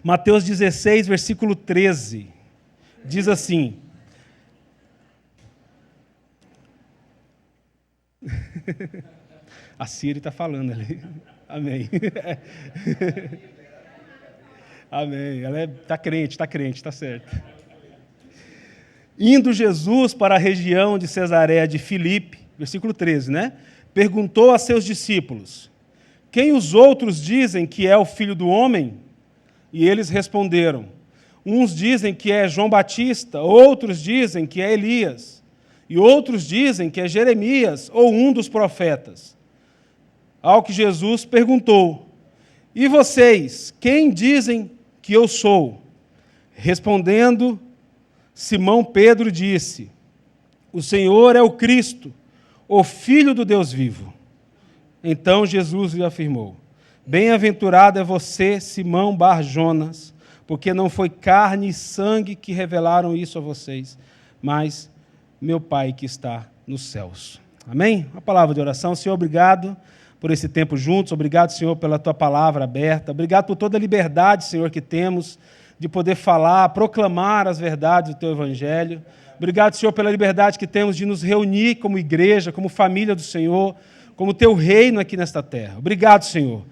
Mateus 16, versículo 13, diz assim: a Siri está falando ali. Amém. Amém. Ela está crente, está certo. Indo Jesus para a região de Cesareia de Filipe, versículo 13, né? Perguntou a seus discípulos: quem os outros dizem que é o Filho do Homem? E eles responderam: uns dizem que é João Batista, outros dizem que é Elias, e outros dizem que é Jeremias ou um dos profetas. Ao que Jesus perguntou: e vocês, quem dizem que eu sou? Respondendo, Simão Pedro disse: o Senhor é o Cristo, o Filho do Deus vivo. Então Jesus lhe afirmou: bem-aventurado é você, Simão Bar-Jonas, porque não foi carne e sangue que revelaram isso a vocês, mas meu Pai que está nos céus. Amém? Uma palavra de oração. Senhor, obrigado por esse tempo juntos, obrigado, Senhor, pela Tua palavra aberta, obrigado por toda a liberdade, Senhor, que temos de poder falar, proclamar as verdades do Teu Evangelho. Obrigado, Senhor, pela liberdade que temos de nos reunir como igreja, como família do Senhor, como Teu reino aqui nesta terra. Obrigado, Senhor.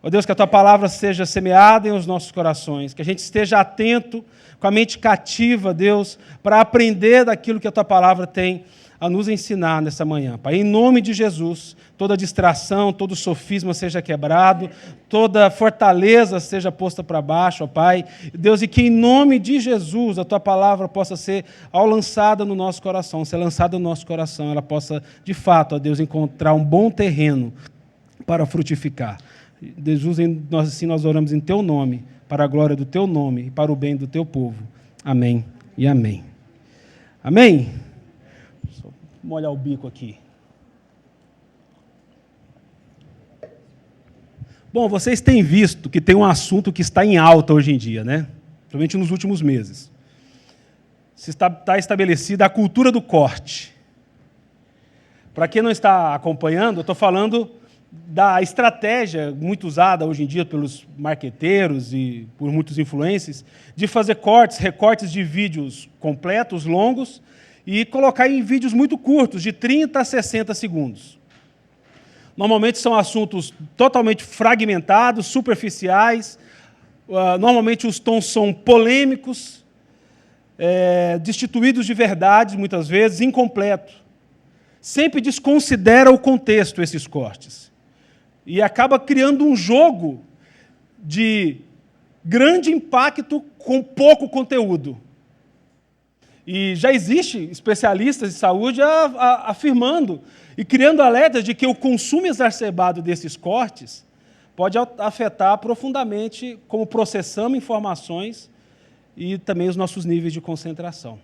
Ó Deus, que a Tua palavra seja semeada em os nossos corações, que a gente esteja atento, com a mente cativa, Deus, para aprender daquilo que a Tua palavra tem a nos ensinar nessa manhã. Pai, em nome de Jesus, toda distração, todo sofisma seja quebrado, toda fortaleza seja posta para baixo, ó Pai. Deus, e que em nome de Jesus a Tua palavra possa ser, ao lançada no nosso coração, ser lançada no nosso coração, ela possa, de fato, ó Deus, encontrar um bom terreno para frutificar. Jesus, nós oramos em Teu nome, para a glória do Teu nome e para o bem do Teu povo. Amém e amém. Amém? Só molhar o bico aqui. Bom, vocês têm visto que tem um assunto que está em alta hoje em dia, né? Principalmente nos últimos meses. Está estabelecida a cultura do corte. Para quem não está acompanhando, eu estou falando da estratégia muito usada hoje em dia pelos marqueteiros e por muitos influencers, de fazer recortes de vídeos completos, longos, e colocar em vídeos muito curtos, de 30 a 60 segundos. Normalmente são assuntos totalmente fragmentados, superficiais, normalmente os tons são polêmicos, destituídos de verdade, muitas vezes, incompleto. Sempre desconsidera o contexto esses cortes. E acaba criando um jogo de grande impacto com pouco conteúdo. E já existe especialistas de saúde afirmando e criando alertas de que o consumo exacerbado desses cortes pode afetar profundamente como processamos informações e também os nossos níveis de concentração.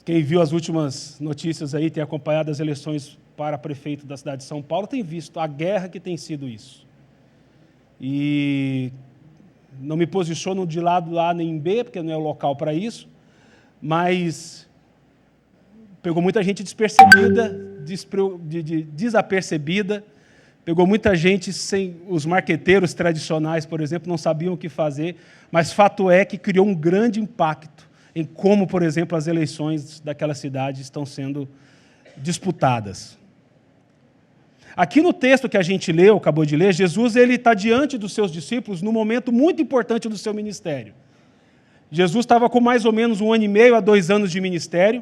Quem viu as últimas notícias aí, tem acompanhado as eleições para prefeito da cidade de São Paulo, tem visto a guerra que tem sido isso. E não me posiciono de lado A nem B, porque não é o local para isso, mas pegou muita gente despercebida, desapercebida, pegou muita gente sem... Os marqueteiros tradicionais, por exemplo, não sabiam o que fazer, mas fato é que criou um grande impacto em como, por exemplo, as eleições daquela cidade estão sendo disputadas. Aqui no texto que a gente leu, acabou de ler, Jesus está diante dos seus discípulos num momento muito importante do seu ministério. Jesus estava com mais ou menos 1 ano e meio a 2 anos de ministério,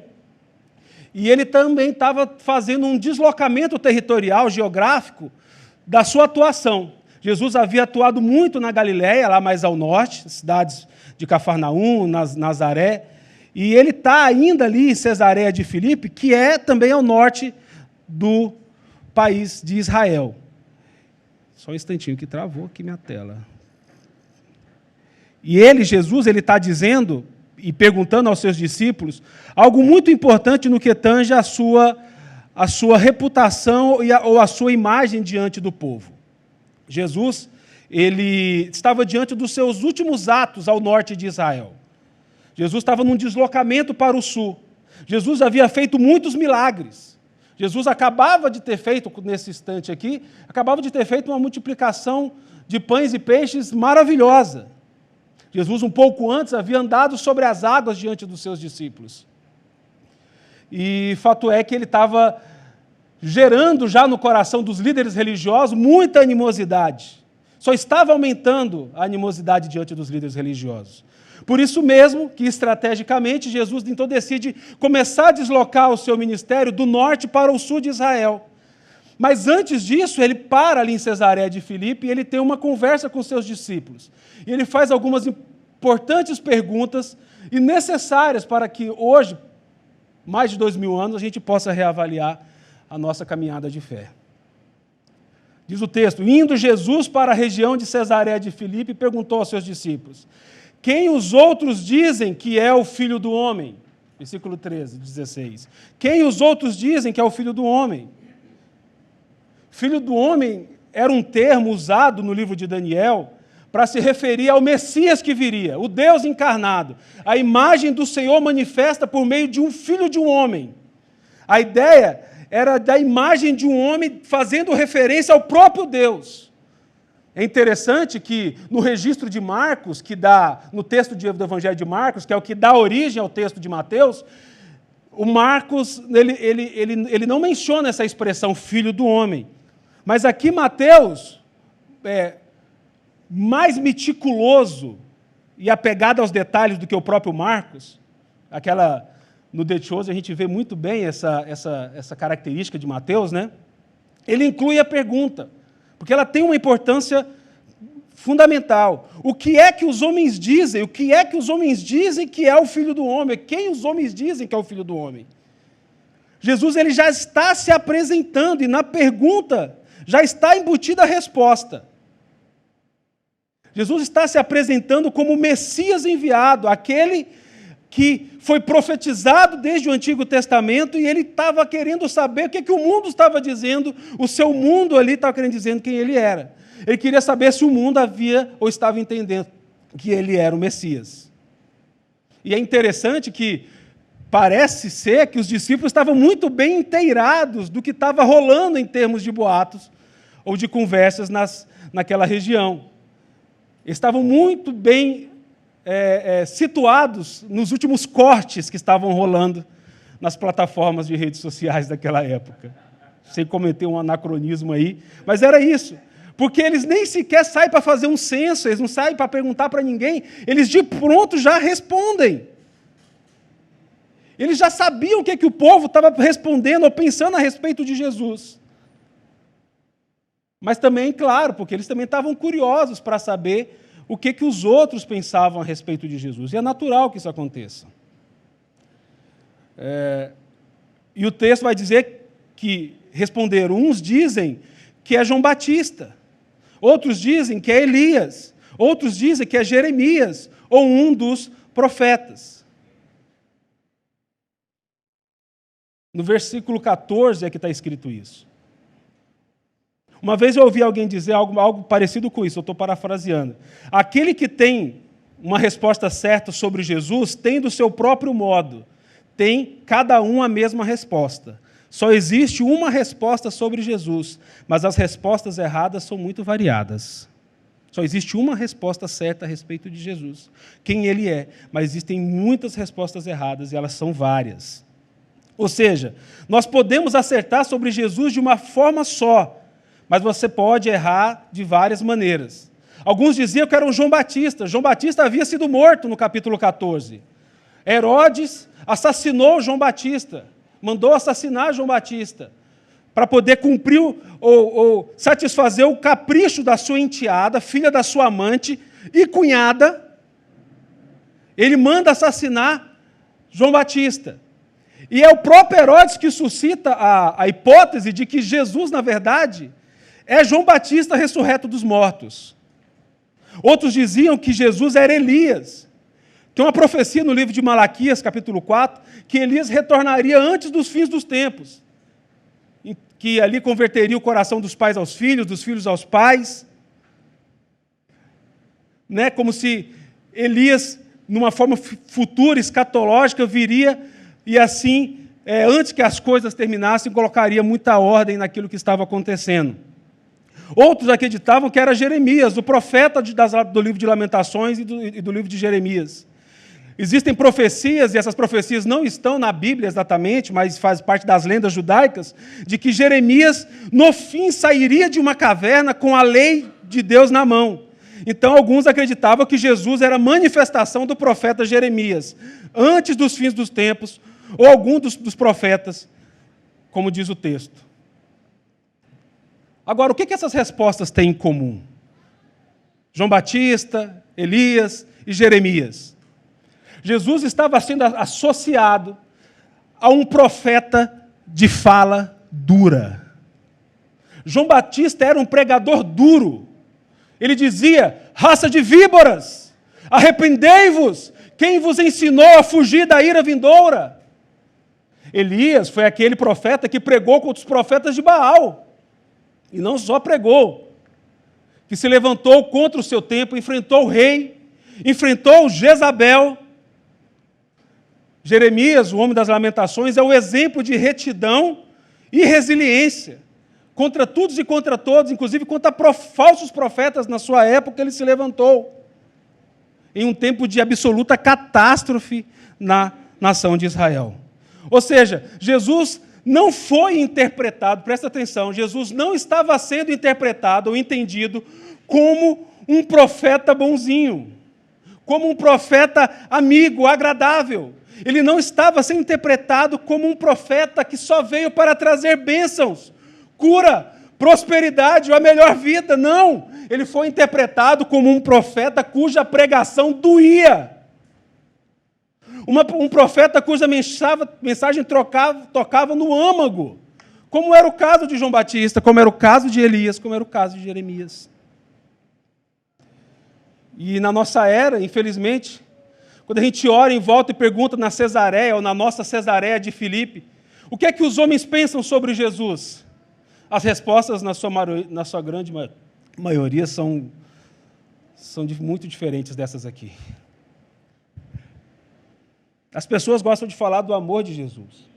e ele também estava fazendo um deslocamento territorial, geográfico, da sua atuação. Jesus havia atuado muito na Galileia, lá mais ao norte, cidades de Cafarnaum, Nazaré, e ele está ainda ali em Cesareia de Filipe, que é também ao norte do país de Israel. Só um instantinho que travou aqui minha tela. E Jesus, está dizendo e perguntando aos seus discípulos algo muito importante no que tange a sua reputação ou a sua imagem diante do povo. Jesus, ele estava diante dos seus últimos atos ao norte de Israel. Jesus estava num deslocamento para o sul. Jesus havia feito muitos milagres. Jesus acabava de ter feito, nesse instante aqui, acabava de ter feito uma multiplicação de pães e peixes maravilhosa. Jesus, um pouco antes, havia andado sobre as águas diante dos seus discípulos. E fato é que ele estava gerando já no coração dos líderes religiosos muita animosidade. Só estava aumentando a animosidade diante dos líderes religiosos. Por isso mesmo que, estrategicamente, Jesus então decide começar a deslocar o seu ministério do norte para o sul de Israel. Mas antes disso, ele para ali em Cesareia de Filipe e ele tem uma conversa com seus discípulos. E ele faz algumas importantes perguntas e necessárias para que hoje, mais de 2000 anos, a gente possa reavaliar a nossa caminhada de fé. Diz o texto: indo Jesus para a região de Cesareia de Filipe, perguntou aos seus discípulos: quem os outros dizem que é o Filho do Homem? Versículo 13, 16. Quem os outros dizem que é o Filho do Homem? Filho do Homem era um termo usado no livro de Daniel para se referir ao Messias que viria, o Deus encarnado. A imagem do Senhor manifesta por meio de um filho de um homem. A ideia era da imagem de um homem fazendo referência ao próprio Deus. É interessante que no registro de Marcos, que dá, no texto do Evangelho de Marcos, que é o que dá origem ao texto de Mateus, o Marcos ele não menciona essa expressão filho do homem. Mas aqui Mateus, mais meticuloso e apegado aos detalhes do que o próprio Marcos, no De Chose a gente vê muito bem essa característica de Mateus, né? Ele inclui a pergunta, porque ela tem uma importância fundamental. O que é que os homens dizem? O que é que os homens dizem que é o Filho do Homem? Quem os homens dizem que é o Filho do Homem? Jesus ele já está se apresentando e na pergunta já está embutida a resposta. Jesus está se apresentando como o Messias enviado, aquele que foi profetizado desde o Antigo Testamento e ele estava querendo saber o que o mundo estava dizendo, o seu mundo ali estava querendo dizer quem ele era. Ele queria saber se o mundo havia ou estava entendendo que ele era o Messias. E é interessante que parece ser que os discípulos estavam muito bem inteirados do que estava rolando em termos de boatos ou de conversas naquela região. Eles estavam muito bem situados nos últimos cortes que estavam rolando nas plataformas de redes sociais daquela época. Sem cometer um anacronismo aí, mas era isso. Porque eles nem sequer saem para fazer um censo, eles não saem para perguntar para ninguém, eles de pronto já respondem. Eles já sabiam o que o povo estava respondendo ou pensando a respeito de Jesus. Mas também, claro, porque eles também estavam curiosos para saber o que os outros pensavam a respeito de Jesus. E é natural que isso aconteça. E o texto vai dizer que responderam, uns dizem que é João Batista, outros dizem que é Elias, outros dizem que é Jeremias, ou um dos profetas. No versículo 14 é que está escrito isso. Uma vez eu ouvi alguém dizer algo parecido com isso, eu estou parafraseando. Aquele que tem uma resposta certa sobre Jesus tem do seu próprio modo, tem cada um a mesma resposta. Só existe uma resposta sobre Jesus, mas as respostas erradas são muito variadas. Só existe uma resposta certa a respeito de Jesus, quem ele é, mas existem muitas respostas erradas e elas são várias. Ou seja, nós podemos acertar sobre Jesus de uma forma só, mas você pode errar de várias maneiras. Alguns diziam que era João Batista. João Batista havia sido morto no capítulo 14. Herodes assassinou João Batista, mandou assassinar João Batista, para poder cumprir ou satisfazer o capricho da sua enteada, filha da sua amante e cunhada. Ele manda assassinar João Batista. E é o próprio Herodes que suscita a hipótese de que Jesus, na verdade, é João Batista ressurreto dos mortos. Outros diziam que Jesus era Elias. Tem uma profecia no livro de Malaquias, capítulo 4, que Elias retornaria antes dos fins dos tempos, que ali converteria o coração dos pais aos filhos, dos filhos aos pais, como se Elias, numa forma futura, escatológica, viria e assim, antes que as coisas terminassem, colocaria muita ordem naquilo que estava acontecendo. Outros acreditavam que era Jeremias, o profeta do livro de Lamentações e do livro de Jeremias. Existem profecias, e essas profecias não estão na Bíblia exatamente, mas faz parte das lendas judaicas, de que Jeremias, no fim, sairia de uma caverna com a lei de Deus na mão. Então, alguns acreditavam que Jesus era a manifestação do profeta Jeremias, antes dos fins dos tempos, ou algum dos profetas, como diz o texto. Agora, o que essas respostas têm em comum? João Batista, Elias e Jeremias. Jesus estava sendo associado a um profeta de fala dura. João Batista era um pregador duro. Ele dizia: raça de víboras, arrependei-vos, quem vos ensinou a fugir da ira vindoura? Elias foi aquele profeta que pregou contra os profetas de Baal. E não só pregou, que se levantou contra o seu tempo, enfrentou o rei, enfrentou Jezabel. Jeremias, o homem das lamentações, é o exemplo de retidão e resiliência. Contra todos e contra todos, inclusive contra falsos profetas na sua época, ele se levantou. Em um tempo de absoluta catástrofe na nação de Israel. Ou seja, Jesus não foi interpretado, presta atenção, Jesus não estava sendo interpretado ou entendido como um profeta bonzinho, como um profeta amigo, agradável. Ele não estava sendo interpretado como um profeta que só veio para trazer bênçãos, cura, prosperidade ou a melhor vida. Não, ele foi interpretado como um profeta cuja pregação doía. Um profeta cuja mensagem tocava no âmago, como era o caso de João Batista, como era o caso de Elias, como era o caso de Jeremias. E na nossa era, infelizmente, quando a gente ora em volta e pergunta na Cesareia, ou na nossa Cesareia de Filipe, o que é que os homens pensam sobre Jesus? As respostas, na sua grande maioria, são muito diferentes dessas aqui. As pessoas gostam de falar do amor de Jesus.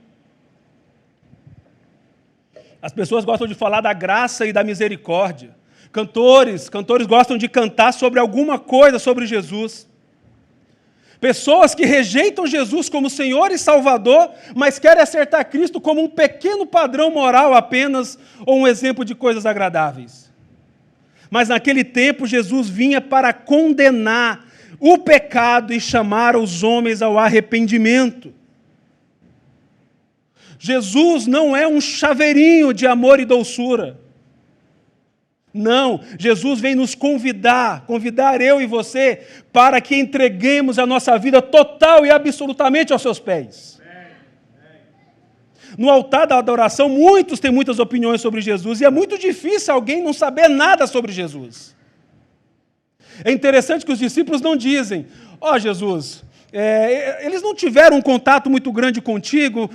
As pessoas gostam de falar da graça e da misericórdia. Cantores gostam de cantar sobre alguma coisa sobre Jesus. Pessoas que rejeitam Jesus como Senhor e Salvador, mas querem acertar Cristo como um pequeno padrão moral apenas, ou um exemplo de coisas agradáveis. Mas naquele tempo Jesus vinha para condenar o pecado e chamar os homens ao arrependimento. Jesus não é um chaveirinho de amor e doçura. Não, Jesus vem nos convidar eu e você, para que entreguemos a nossa vida total e absolutamente aos seus pés. No altar da adoração, muitos têm muitas opiniões sobre Jesus, e é muito difícil alguém não saber nada sobre Jesus. É interessante que os discípulos não dizem: ó Jesus, eles não tiveram um contato muito grande contigo,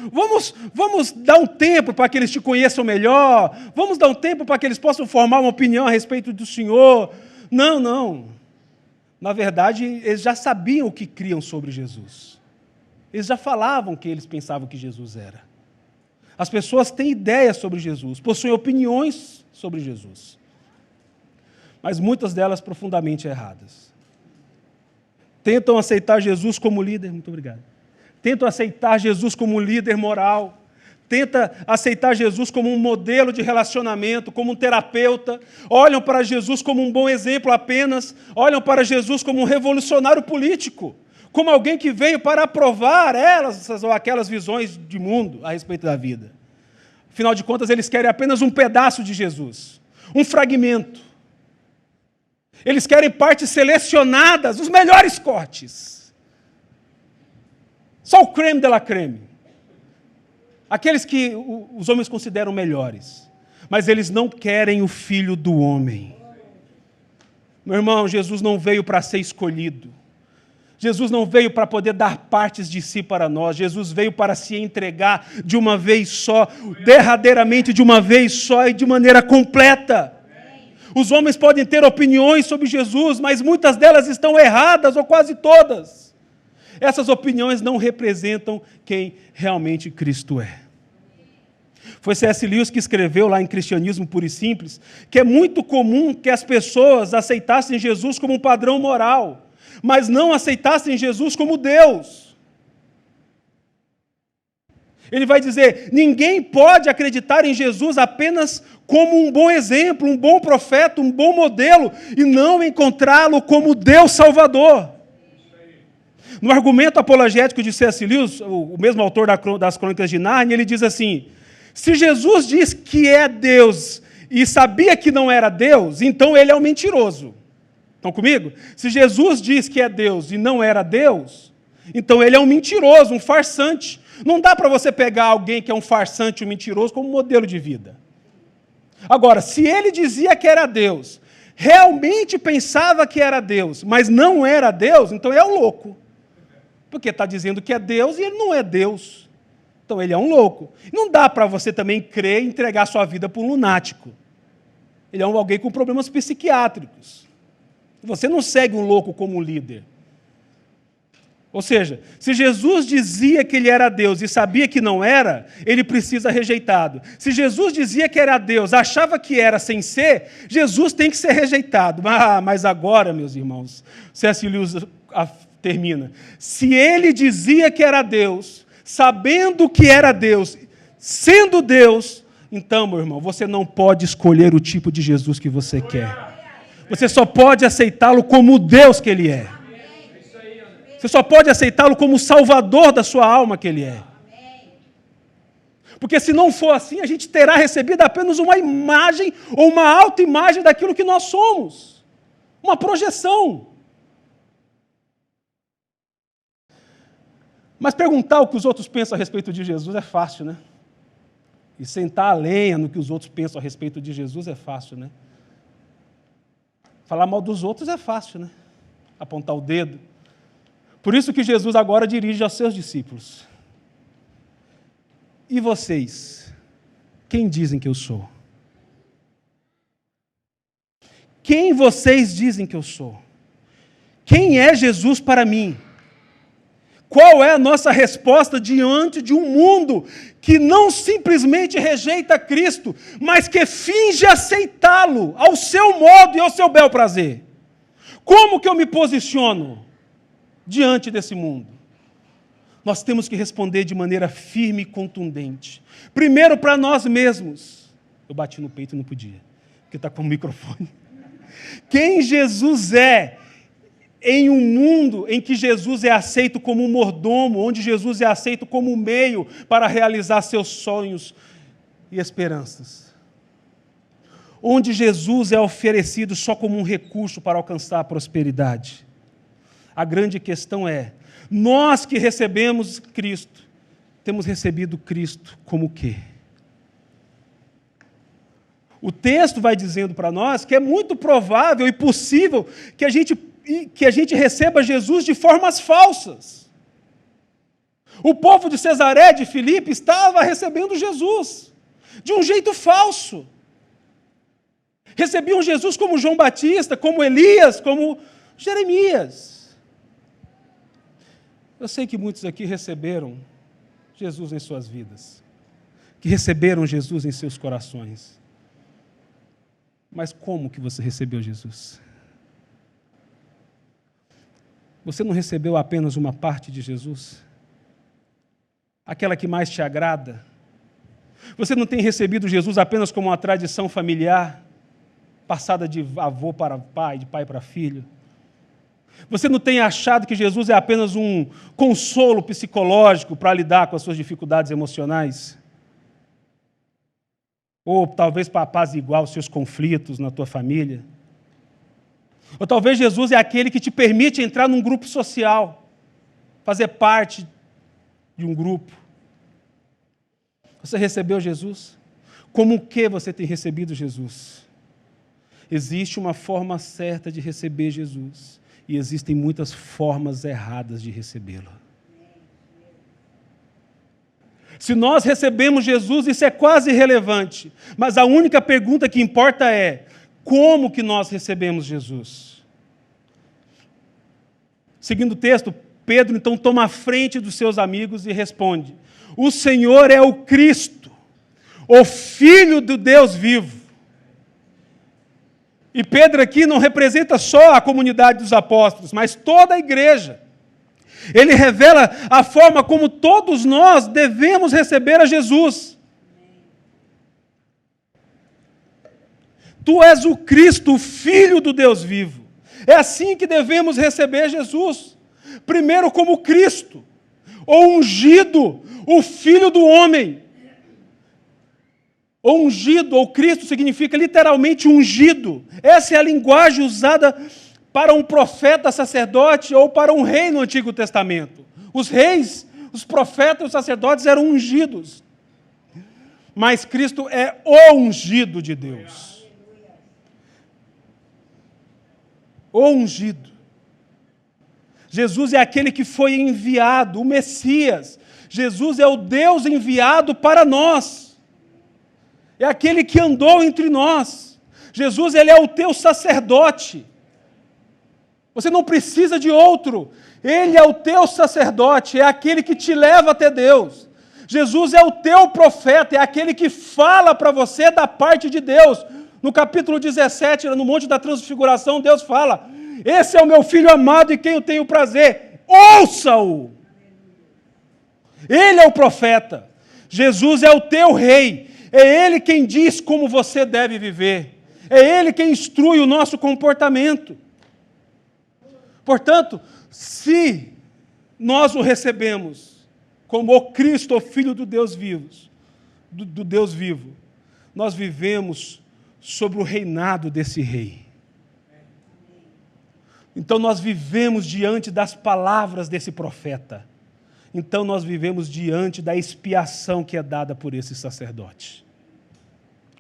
vamos dar um tempo para que eles te conheçam melhor, vamos dar um tempo para que eles possam formar uma opinião a respeito do Senhor. Não. Na verdade, eles já sabiam o que criam sobre Jesus. Eles já falavam o que eles pensavam que Jesus era. As pessoas têm ideias sobre Jesus, possuem opiniões sobre Jesus, mas muitas delas profundamente erradas. Tentam aceitar Jesus como líder, muito obrigado. Tentam aceitar Jesus como líder moral. Tenta aceitar Jesus como um modelo de relacionamento, como um terapeuta. Olham para Jesus como um bom exemplo apenas. Olham para Jesus como um revolucionário político, como alguém que veio para aprovar essas ou aquelas visões de mundo a respeito da vida. Afinal de contas, eles querem apenas um pedaço de Jesus, um fragmento. Eles querem partes selecionadas, os melhores cortes. Só o creme de la creme. Aqueles que os homens consideram melhores. Mas eles não querem o Filho do Homem. Meu irmão, Jesus não veio para ser escolhido. Jesus não veio para poder dar partes de si para nós. Jesus veio para se entregar de uma vez só, derradeiramente de uma vez só e de maneira completa. Os homens podem ter opiniões sobre Jesus, mas muitas delas estão erradas, ou quase todas. Essas opiniões não representam quem realmente Cristo é. Foi C.S. Lewis que escreveu lá em Cristianismo Puro e Simples que é muito comum que as pessoas aceitassem Jesus como um padrão moral, mas não aceitassem Jesus como Deus. Ele vai dizer, ninguém pode acreditar em Jesus apenas como um bom exemplo, um bom profeta, um bom modelo, e não encontrá-lo como Deus Salvador. No argumento apologético de C.S. Lewis, o mesmo autor das Crônicas de Nárnia, ele diz assim, se Jesus diz que é Deus e sabia que não era Deus, então ele é um mentiroso. Estão comigo? Se Jesus diz que é Deus e não era Deus, então ele é um mentiroso, um farsante. Não dá para você pegar alguém que é um farsante, um mentiroso, como modelo de vida. Agora, se ele dizia que era Deus, realmente pensava que era Deus, mas não era Deus, então é um louco. Porque está dizendo que é Deus e ele não é Deus. Então ele é um louco. Não dá para você também crer e entregar sua vida para um lunático. Ele é alguém com problemas psiquiátricos. Você não segue um louco como um líder. Ou seja, se Jesus dizia que ele era Deus e sabia que não era, ele precisa ser rejeitado. Se Jesus dizia que era Deus, achava que era sem ser, Jesus tem que ser rejeitado. Mas agora, meus irmãos, C.S. Lewis termina. Se ele dizia que era Deus, sabendo que era Deus, sendo Deus, então, meu irmão, você não pode escolher o tipo de Jesus que você quer. Você só pode aceitá-lo como o Deus que ele é. Você só pode aceitá-lo como o salvador da sua alma que ele é. Porque se não for assim, a gente terá recebido apenas uma imagem ou uma autoimagem daquilo que nós somos. Uma projeção. Mas perguntar o que os outros pensam a respeito de Jesus é fácil, né? E sentar a lenha no que os outros pensam a respeito de Jesus é fácil, né? Falar mal dos outros é fácil, né? Apontar o dedo. Por isso que Jesus agora dirige aos seus discípulos. E vocês? Quem dizem que eu sou? Quem vocês dizem que eu sou? Quem é Jesus para mim? Qual é a nossa resposta diante de um mundo que não simplesmente rejeita Cristo, mas que finge aceitá-lo ao seu modo e ao seu bel prazer? Como que eu me posiciono diante desse mundo? Nós temos que responder de maneira firme e contundente. Primeiro para nós mesmos. Eu bati no peito e não podia, porque está com o microfone. Quem Jesus é em um mundo em que Jesus é aceito como um mordomo, onde Jesus é aceito como um meio para realizar seus sonhos e esperanças. Onde Jesus é oferecido só como um recurso para alcançar a prosperidade. A grande questão é, nós que recebemos Cristo, temos recebido Cristo como o quê? O texto vai dizendo para nós que é muito provável e possível que a gente receba Jesus de formas falsas. O povo de Cesaré de Filipe estava recebendo Jesus de um jeito falso. Recebiam Jesus como João Batista, como Elias, como Jeremias. Eu sei que muitos aqui receberam Jesus em suas vidas, que receberam Jesus em seus corações. Mas como que você recebeu Jesus? Você não recebeu apenas uma parte de Jesus? Aquela que mais te agrada? Você não tem recebido Jesus apenas como uma tradição familiar, passada de avô para pai, de pai para filho? Você não tem achado que Jesus é apenas um consolo psicológico para lidar com as suas dificuldades emocionais? Ou talvez para apaziguar os seus conflitos na tua família? Ou talvez Jesus é aquele que te permite entrar num grupo social, fazer parte de um grupo. Você recebeu Jesus? Como que você tem recebido Jesus? Existe uma forma certa de receber Jesus e existem muitas formas erradas de recebê-lo. Se nós recebemos Jesus, isso é quase irrelevante, mas a única pergunta que importa é: como que nós recebemos Jesus? Seguindo o texto, Pedro então toma a frente dos seus amigos e responde: o Senhor é o Cristo, o Filho do Deus vivo. E Pedro aqui não representa só a comunidade dos apóstolos, mas toda a igreja. Ele revela a forma como todos nós devemos receber a Jesus. Tu és o Cristo, o Filho do Deus vivo. É assim que devemos receber Jesus. Primeiro como Cristo, o ungido, o Filho do homem. O ungido, ou Cristo, significa literalmente ungido. Essa é a linguagem usada para um profeta, sacerdote, ou para um rei no Antigo Testamento. Os reis, os profetas e os sacerdotes eram ungidos. Mas Cristo é o ungido de Deus. O ungido. Jesus é aquele que foi enviado, o Messias. Jesus é o Deus enviado para nós. É aquele que andou entre nós. Jesus, ele é o teu sacerdote. Você não precisa de outro. Ele é o teu sacerdote, é aquele que te leva até Deus. Jesus é o teu profeta, é aquele que fala para você da parte de Deus. No capítulo 17, no Monte da Transfiguração, Deus fala: esse é o meu filho amado em quem eu tenho prazer. Ouça-o! Ele é o profeta. Jesus é o teu rei. É Ele quem diz como você deve viver. É Ele quem instrui o nosso comportamento. Portanto, se nós o recebemos como o Cristo, o Filho do Deus vivo, do Deus vivo, nós vivemos sobre o reinado desse rei. Então nós vivemos diante das palavras desse profeta. Então nós vivemos diante da expiação que é dada por esse sacerdote,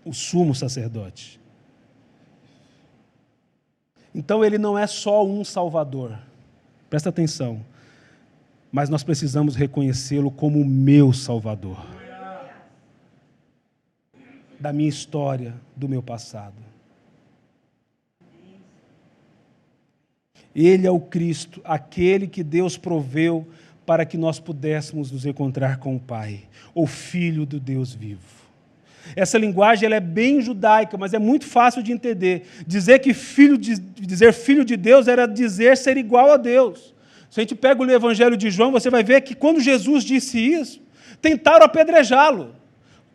o sumo sacerdote. Então ele não é só um salvador, presta atenção, mas nós precisamos reconhecê-lo como o meu salvador, da minha história, do meu passado. Ele é o Cristo, aquele que Deus proveu para que nós pudéssemos nos encontrar com o Pai, o Filho do Deus vivo. Essa linguagem ela é bem judaica, mas é muito fácil de entender. Dizer filho de Deus era dizer ser igual a Deus. Se a gente pega o Evangelho de João, você vai ver que quando Jesus disse isso, tentaram apedrejá-lo.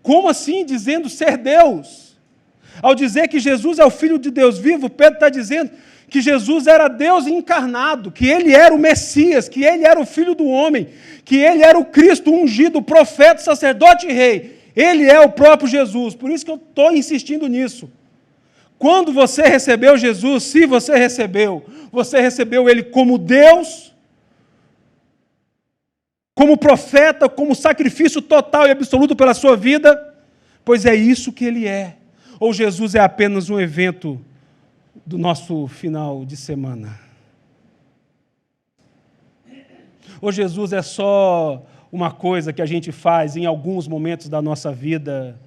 Como assim, dizendo ser Deus? Ao dizer que Jesus é o Filho de Deus vivo, Pedro está dizendo que Jesus era Deus encarnado, que Ele era o Messias, que Ele era o Filho do homem, que Ele era o Cristo ungido, o profeta, sacerdote e rei. Ele é o próprio Jesus. Por isso que eu estou insistindo nisso. Quando você recebeu Jesus, se você recebeu Ele como Deus, como profeta, como sacrifício total e absoluto pela sua vida, pois é isso que Ele é. Ou Jesus é apenas um evento do nosso final de semana? Ou Jesus é só uma coisa que a gente faz em alguns momentos da nossa vida?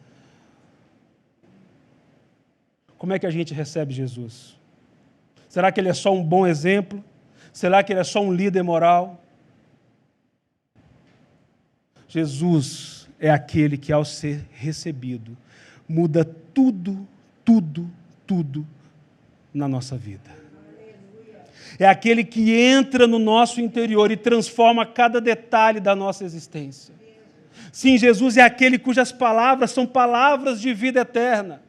Como é que a gente recebe Jesus? Será que Ele é só um bom exemplo? Será que Ele é só um líder moral? Jesus é aquele que, ao ser recebido, muda tudo, tudo, tudo na nossa vida. É aquele que entra no nosso interior e transforma cada detalhe da nossa existência. Sim, Jesus é aquele cujas palavras são palavras de vida eterna.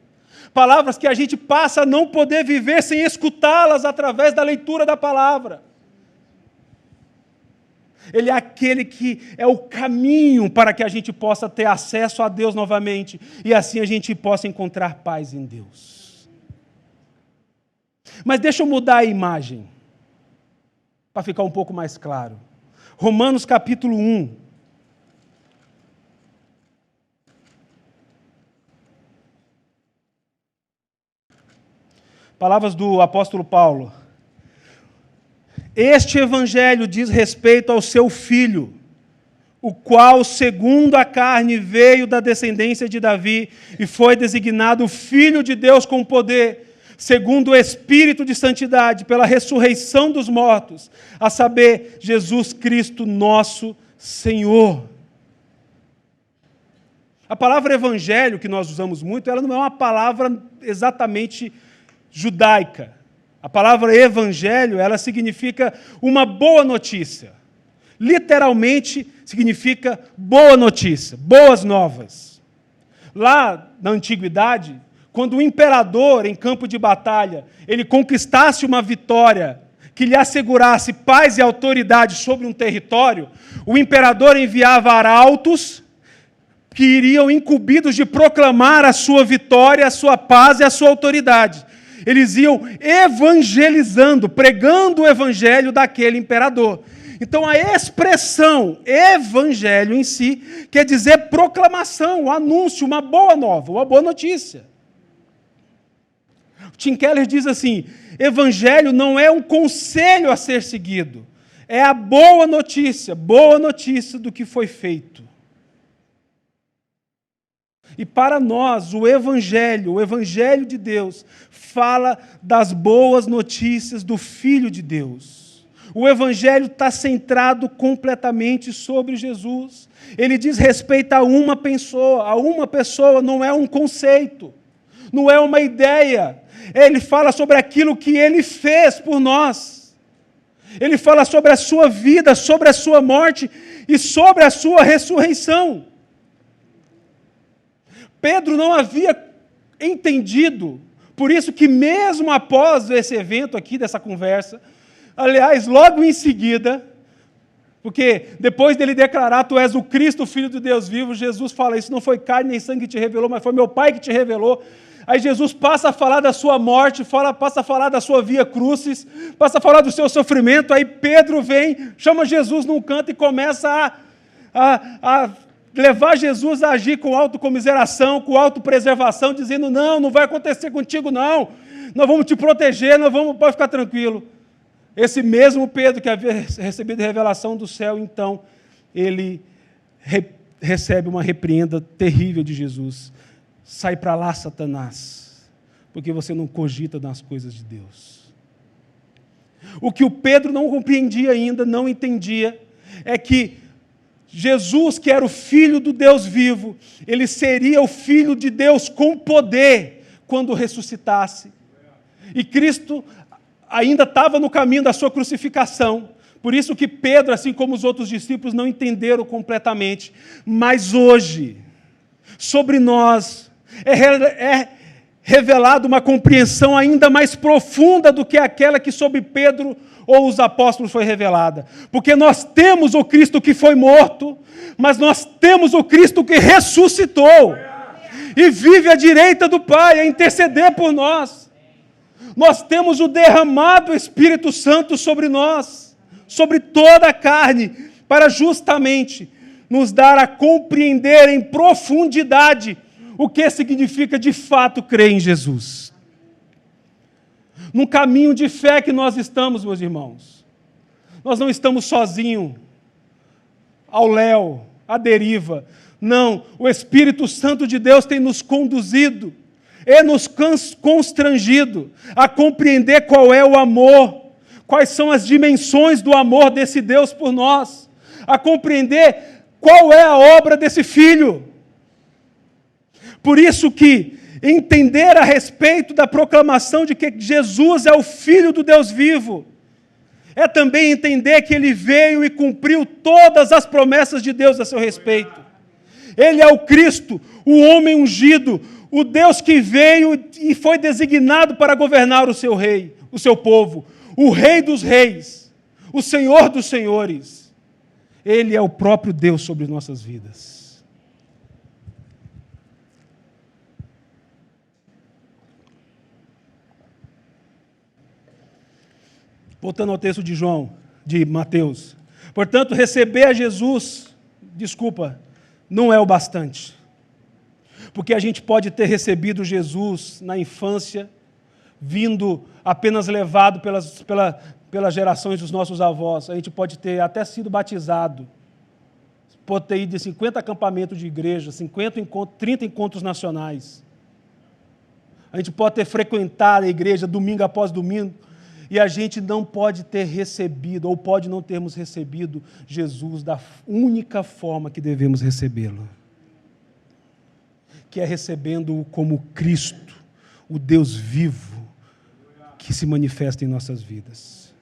Palavras que a gente passa a não poder viver sem escutá-las através da leitura da palavra. Ele é aquele que é o caminho para que a gente possa ter acesso a Deus novamente e assim a gente possa encontrar paz em Deus. Mas deixa eu mudar a imagem, para ficar um pouco mais claro. Romanos capítulo 1. Palavras do apóstolo Paulo. Este evangelho diz respeito ao seu filho, o qual, segundo a carne, veio da descendência de Davi e foi designado Filho de Deus com poder, segundo o Espírito de santidade, pela ressurreição dos mortos, a saber, Jesus Cristo, nosso Senhor. A palavra evangelho, que nós usamos muito, ela não é uma palavra exatamente judaica. A palavra evangelho, ela significa uma boa notícia. Literalmente, significa boa notícia, boas novas. Lá na antiguidade, quando o imperador, em campo de batalha, ele conquistasse uma vitória que lhe assegurasse paz e autoridade sobre um território, o imperador enviava arautos que iriam incumbidos de proclamar a sua vitória, a sua paz e a sua autoridade. Eles iam evangelizando, pregando o evangelho daquele imperador. Então, a expressão evangelho em si quer dizer proclamação, um anúncio, uma boa nova, uma boa notícia. Tim Keller diz assim: evangelho não é um conselho a ser seguido, é a boa notícia do que foi feito. E para nós, o Evangelho de Deus, fala das boas notícias do Filho de Deus. O Evangelho está centrado completamente sobre Jesus. Ele diz respeito a uma pessoa não é um conceito, não é uma ideia. Ele fala sobre aquilo que Ele fez por nós. Ele fala sobre a sua vida, sobre a sua morte e sobre a sua ressurreição. Pedro não havia entendido, por isso que mesmo após esse evento aqui, dessa conversa, aliás, logo em seguida, porque depois dele declarar, tu és o Cristo, o Filho de Deus vivo, Jesus fala, isso não foi carne nem sangue que te revelou, mas foi meu Pai que te revelou. Aí Jesus passa a falar da sua morte, passa a falar da sua via crucis, passa a falar do seu sofrimento, aí Pedro vem, chama Jesus num canto e começa a levar Jesus a agir com autocomiseração, com autopreservação, dizendo, não vai acontecer contigo não, nós vamos te proteger, pode ficar tranquilo. Esse mesmo Pedro que havia recebido revelação do céu, então, ele recebe uma repreenda terrível de Jesus. Sai para lá, Satanás, porque você não cogita nas coisas de Deus. O que o Pedro não compreendia ainda, não entendia, é que Jesus, que era o Filho do Deus vivo, ele seria o Filho de Deus com poder quando ressuscitasse. E Cristo ainda estava no caminho da sua crucificação. Por isso que Pedro, assim como os outros discípulos, não entenderam completamente. Mas hoje, sobre nós, é revelada uma compreensão ainda mais profunda do que aquela que sobre Pedro ou os apóstolos foi revelada. Porque nós temos o Cristo que foi morto, mas nós temos o Cristo que ressuscitou e vive à direita do Pai a interceder por nós. Nós temos o derramado Espírito Santo sobre nós, sobre toda a carne, para justamente nos dar a compreender em profundidade o que significa de fato crer em Jesus. Num caminho de fé que nós estamos, meus irmãos. Nós não estamos sozinhos, ao léu, à deriva. Não, o Espírito Santo de Deus tem nos conduzido e nos constrangido a compreender qual é o amor, quais são as dimensões do amor desse Deus por nós, a compreender qual é a obra desse Filho. Por isso que entender a respeito da proclamação de que Jesus é o Filho do Deus vivo, é também entender que Ele veio e cumpriu todas as promessas de Deus a seu respeito. Ele é o Cristo, o homem ungido, o Deus que veio e foi designado para governar o seu rei, o seu povo, o Rei dos reis, o Senhor dos senhores. Ele é o próprio Deus sobre nossas vidas. Voltando ao texto de Mateus. Portanto, receber a Jesus, não é o bastante. Porque a gente pode ter recebido Jesus na infância, vindo apenas levado pelas gerações dos nossos avós. A gente pode ter até sido batizado, pode ter ido de 50 acampamentos de igreja, 30 encontros nacionais. A gente pode ter frequentado a igreja domingo após domingo, e a gente não pode ter recebido, ou pode não termos recebido Jesus da única forma que devemos recebê-lo, que é recebendo-o como Cristo, o Deus vivo, que se manifesta em nossas vidas.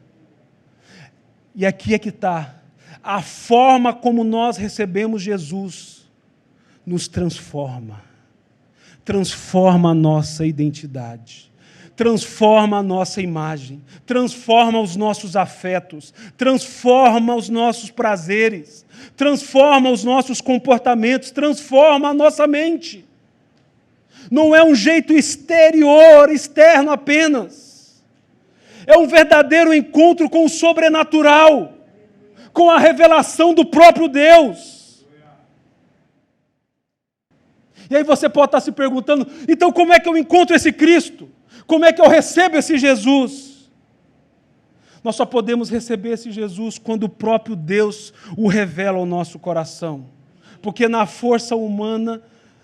E aqui é que está, a forma como nós recebemos Jesus nos transforma a nossa identidade, transforma a nossa imagem, transforma os nossos afetos, transforma os nossos prazeres, transforma os nossos comportamentos, transforma a nossa mente. Não é um jeito exterior, externo apenas. É um verdadeiro encontro com o sobrenatural, com a revelação do próprio Deus. E aí você pode estar se perguntando, então como é que eu encontro esse Cristo? Como é que eu recebo esse Jesus? Nós só podemos receber esse Jesus quando o próprio Deus o revela ao nosso coração. Porque na força humana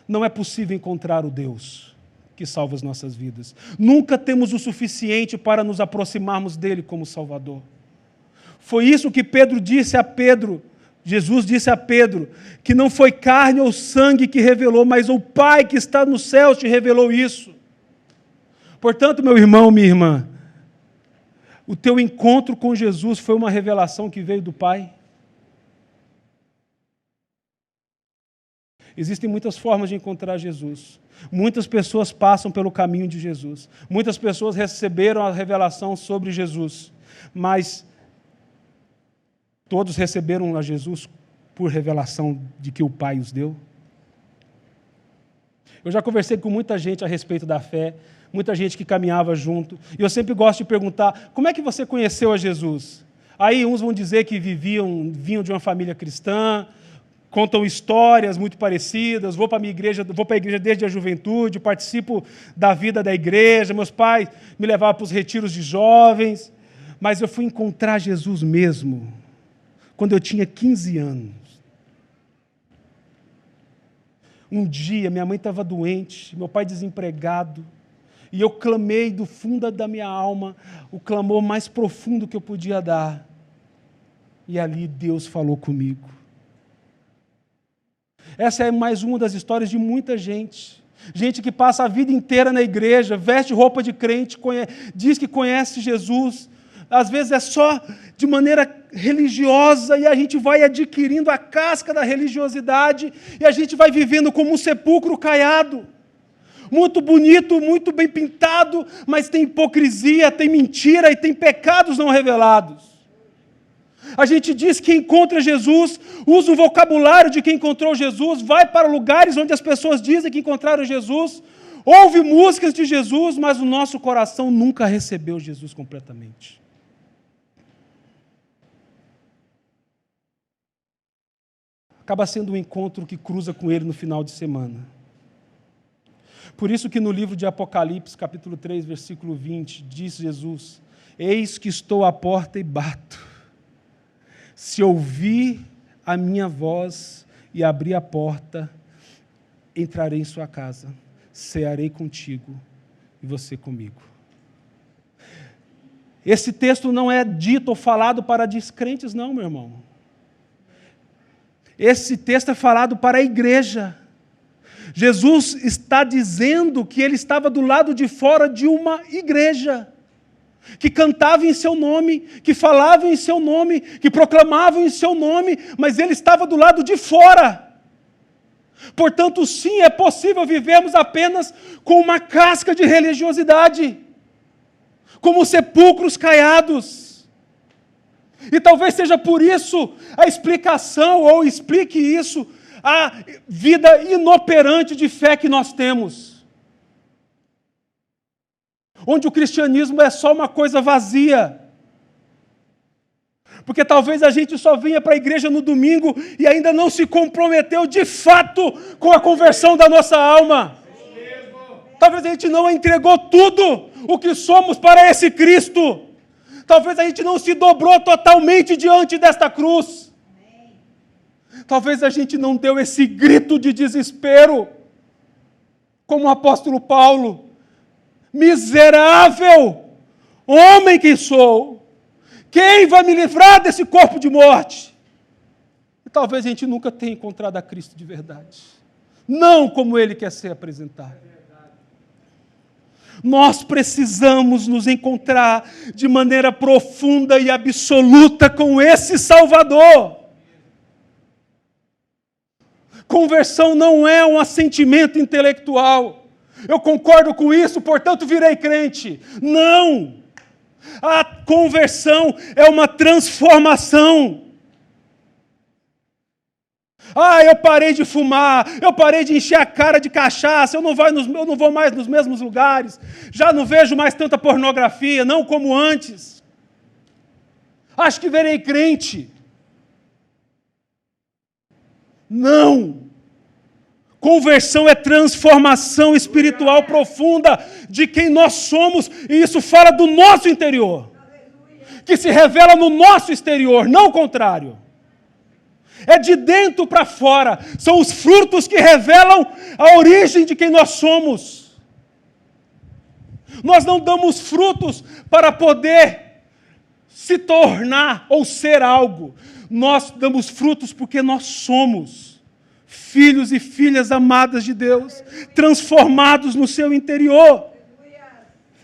não é possível encontrar o Deus que salva as nossas vidas. Nunca temos o suficiente para nos aproximarmos dele como Salvador. Foi isso que Pedro disse a Pedro. Jesus disse a Pedro que não foi carne ou sangue que revelou, mas o Pai que está no céu te revelou isso. Portanto, meu irmão, minha irmã, o teu encontro com Jesus foi uma revelação que veio do Pai? Existem muitas formas de encontrar Jesus. Muitas pessoas passam pelo caminho de Jesus. Muitas pessoas receberam a revelação sobre Jesus. Mas todos receberam a Jesus por revelação de que o Pai os deu? Eu já conversei com muita gente a respeito da fé, muita gente que caminhava junto, e eu sempre gosto de perguntar, como é que você conheceu a Jesus? Aí uns vão dizer que vinham de uma família cristã, contam histórias muito parecidas, vou para a igreja desde a juventude, participo da vida da igreja, meus pais me levavam para os retiros de jovens, mas eu fui encontrar Jesus mesmo quando eu tinha 15 anos. Um dia, minha mãe estava doente, meu pai desempregado, e eu clamei do fundo da minha alma o clamor mais profundo que eu podia dar. E ali Deus falou comigo. Essa é mais uma das histórias de muita gente. Gente que passa a vida inteira na igreja, veste roupa de crente, diz que conhece Jesus. Às vezes é só de maneira religiosa e a gente vai adquirindo a casca da religiosidade e a gente vai vivendo como um sepulcro caiado. Muito bonito, muito bem pintado, mas tem hipocrisia, tem mentira e tem pecados não revelados. A gente diz que encontra Jesus, usa o vocabulário de quem encontrou Jesus, vai para lugares onde as pessoas dizem que encontraram Jesus, ouve músicas de Jesus, mas o nosso coração nunca recebeu Jesus completamente. Acaba sendo um encontro que cruza com ele no final de semana. Por isso que no livro de Apocalipse, capítulo 3, versículo 20, diz Jesus, eis que estou à porta e bato. Se ouvir a minha voz e abrir a porta, entrarei em sua casa, cearei contigo e você comigo. Esse texto não é dito ou falado para descrentes, não, meu irmão. Esse texto é falado para a igreja. Jesus está dizendo que ele estava do lado de fora de uma igreja, que cantava em seu nome, que falava em seu nome, que proclamava em seu nome, mas ele estava do lado de fora. Portanto, sim, é possível vivermos apenas com uma casca de religiosidade, como sepulcros caiados. E talvez seja por isso a explicação, ou explique isso, a vida inoperante de fé que nós temos. Onde o cristianismo é só uma coisa vazia. Porque talvez a gente só vinha para a igreja no domingo e ainda não se comprometeu de fato com a conversão da nossa alma. Talvez a gente não entregou tudo o que somos para esse Cristo. Talvez a gente não se dobrou totalmente diante desta cruz. Talvez a gente não deu esse grito de desespero, como o apóstolo Paulo, Miserável homem que sou! Quem vai me livrar desse corpo de morte? E talvez a gente nunca tenha encontrado a Cristo de verdade. Não como Ele quer ser apresentado. Nós precisamos nos encontrar de maneira profunda e absoluta com esse Salvador. Conversão não é um assentimento intelectual. Eu concordo com isso, portanto virei crente. Não! A conversão é uma transformação. Eu parei de fumar, eu parei de encher a cara de cachaça, eu não vou mais nos mesmos lugares, já não vejo mais tanta pornografia, não como antes. Acho que virei crente. Não! Conversão é transformação espiritual profunda de quem nós somos, e isso fala do nosso interior, que se revela no nosso exterior, não o contrário. É de dentro para fora, são os frutos que revelam a origem de quem nós somos. Nós não damos frutos para poder se tornar ou ser algo. Nós damos frutos porque nós somos filhos e filhas amadas de Deus, transformados no seu interior.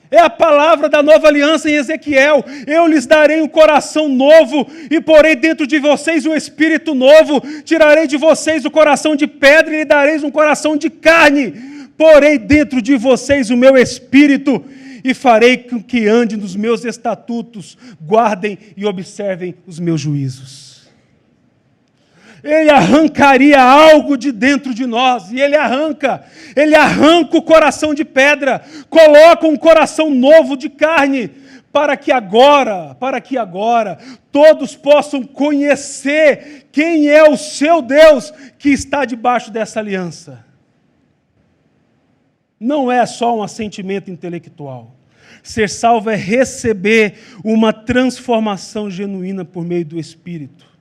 É a palavra da nova aliança em Ezequiel. Eu lhes darei um coração novo e porei dentro de vocês um espírito novo. Tirarei de vocês o coração de pedra e lhe dareis um coração de carne. Porei dentro de vocês o meu espírito e farei com que andem nos meus estatutos, guardem e observem os meus juízos. Ele arrancaria algo de dentro de nós, e Ele arranca o coração de pedra, coloca um coração novo de carne, para que agora, todos possam conhecer quem é o seu Deus que está debaixo dessa aliança. Não é só um assentimento intelectual. Ser salvo é receber uma transformação genuína por meio do Espírito.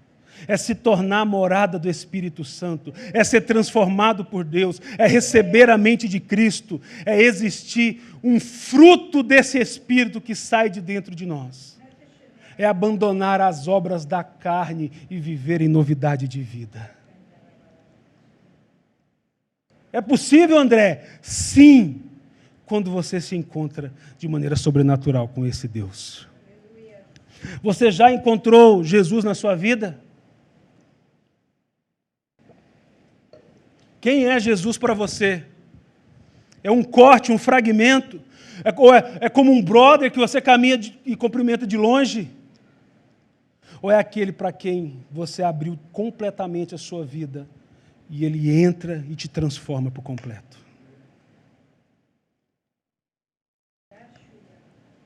É se tornar morada do Espírito Santo, é ser transformado por Deus, é receber a mente de Cristo, é existir um fruto desse Espírito que sai de dentro de nós. É abandonar as obras da carne e viver em novidade de vida. É possível, André? Sim, quando você se encontra de maneira sobrenatural com esse Deus. Você já encontrou Jesus na sua vida? Quem é Jesus para você? É um corte, um fragmento? É como um brother que você caminha e cumprimenta de longe? Ou é aquele para quem você abriu completamente a sua vida e ele entra e te transforma por completo?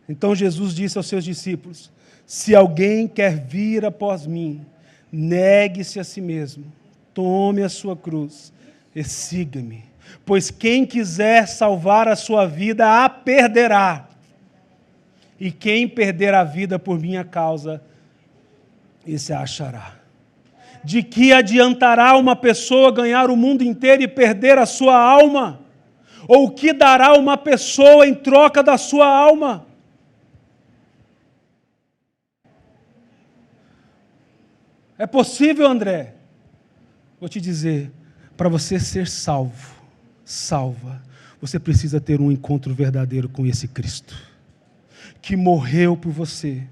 Então Jesus disse aos seus discípulos: se alguém quer vir após mim, negue-se a si mesmo, tome a sua cruz e siga-me, pois quem quiser salvar a sua vida a perderá, e quem perder a vida por minha causa, esse a achará. De que adiantará uma pessoa ganhar o mundo inteiro e perder a sua alma? Ou o que dará uma pessoa em troca da sua alma? É possível, André? Vou te dizer, para você ser salva, você precisa ter um encontro verdadeiro com esse Cristo, que morreu por você,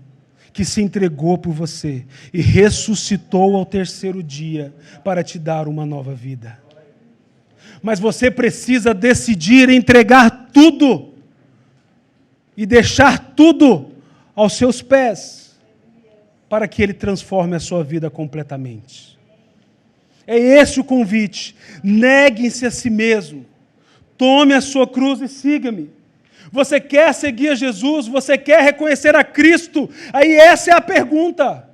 que se entregou por você e ressuscitou ao terceiro dia para te dar uma nova vida. Mas você precisa decidir entregar tudo e deixar tudo aos seus pés, para que Ele transforme a sua vida completamente. É esse o convite. Negue-se a si mesmo. Tome a sua cruz e siga-me. Você quer seguir a Jesus? Você quer reconhecer a Cristo? Aí essa é a pergunta.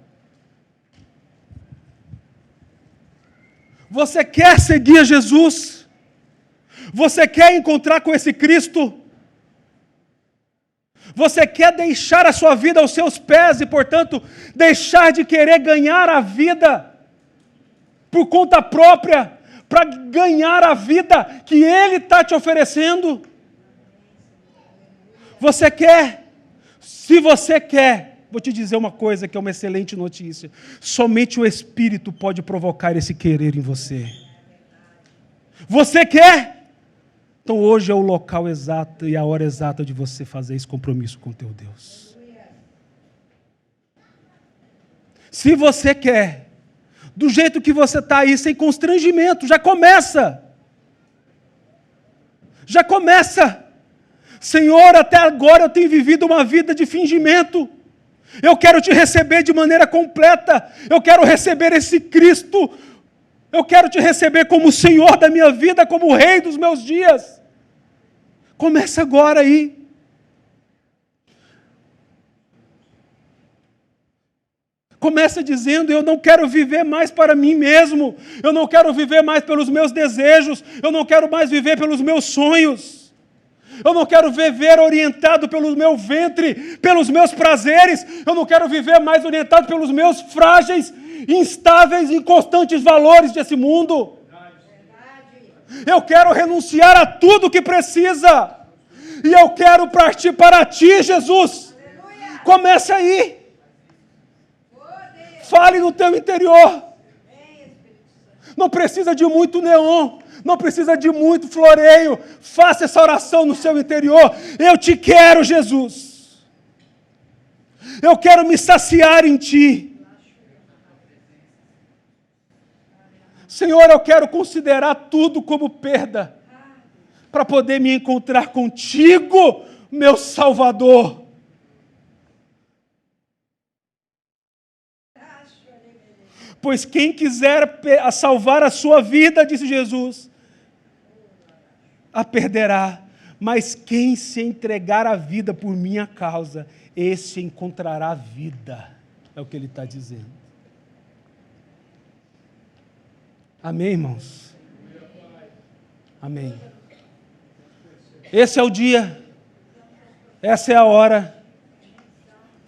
Você quer seguir a Jesus? Você quer encontrar com esse Cristo? Você quer deixar a sua vida aos seus pés e, portanto, deixar de querer ganhar a vida por conta própria, para ganhar a vida que Ele está te oferecendo? Você quer? Se você quer, vou te dizer uma coisa que é uma excelente notícia. Somente o Espírito pode provocar esse querer em você. Você quer? Então hoje é o local exato e a hora exata de você fazer esse compromisso com teu Deus. Se você quer, do jeito que você está aí, sem constrangimento, já começa. Já começa. Senhor, até agora eu tenho vivido uma vida de fingimento. Eu quero te receber de maneira completa. Eu quero receber esse Cristo. Eu quero te receber como o Senhor da minha vida, como o Rei dos meus dias. Começa agora aí. Começa dizendo, eu não quero viver mais para mim mesmo. Eu não quero viver mais pelos meus desejos. Eu não quero mais viver pelos meus sonhos. Eu não quero viver orientado pelo meu ventre, pelos meus prazeres. Eu não quero viver mais orientado pelos meus frágeis, instáveis, inconstantes valores desse mundo. Eu quero renunciar a tudo que precisa. E eu quero partir para ti, Jesus. Comece aí. Fale no teu interior. Não precisa de muito neon. Não precisa de muito floreio. Faça essa oração no seu interior. Eu te quero, Jesus. Eu quero me saciar em ti. Senhor, eu quero considerar tudo como perda para poder me encontrar contigo, meu Salvador. Pois quem quiser salvar a sua vida, disse Jesus, a perderá. Mas quem se entregar a vida por minha causa, esse encontrará vida. É o que ele está dizendo. Amém, irmãos? Amém. Esse é o dia. Essa é a hora.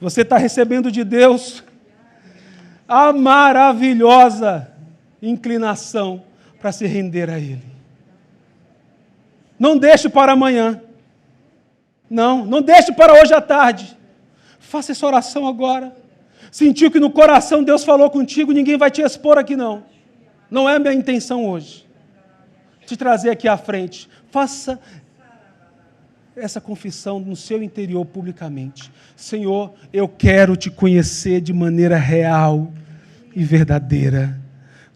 Você está recebendo de Deus a maravilhosa inclinação para se render a Ele. Não deixe para amanhã. Não deixe para hoje à tarde. Faça essa oração agora. Sentiu que no coração Deus falou contigo, ninguém vai te expor aqui não. Não é a minha intenção hoje te trazer aqui à frente. Faça essa confissão no seu interior publicamente. Senhor, eu quero te conhecer de maneira real e verdadeira,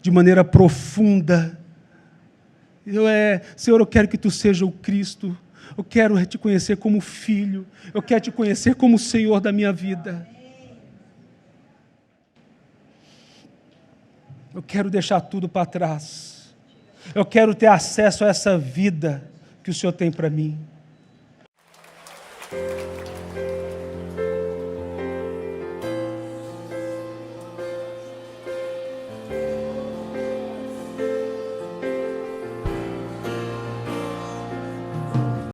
de maneira profunda. Senhor, eu quero que tu seja o Cristo. Eu quero te conhecer como filho. Eu quero te conhecer como Senhor da minha vida. Eu quero deixar tudo para trás. Eu quero ter acesso a essa vida que o Senhor tem para mim.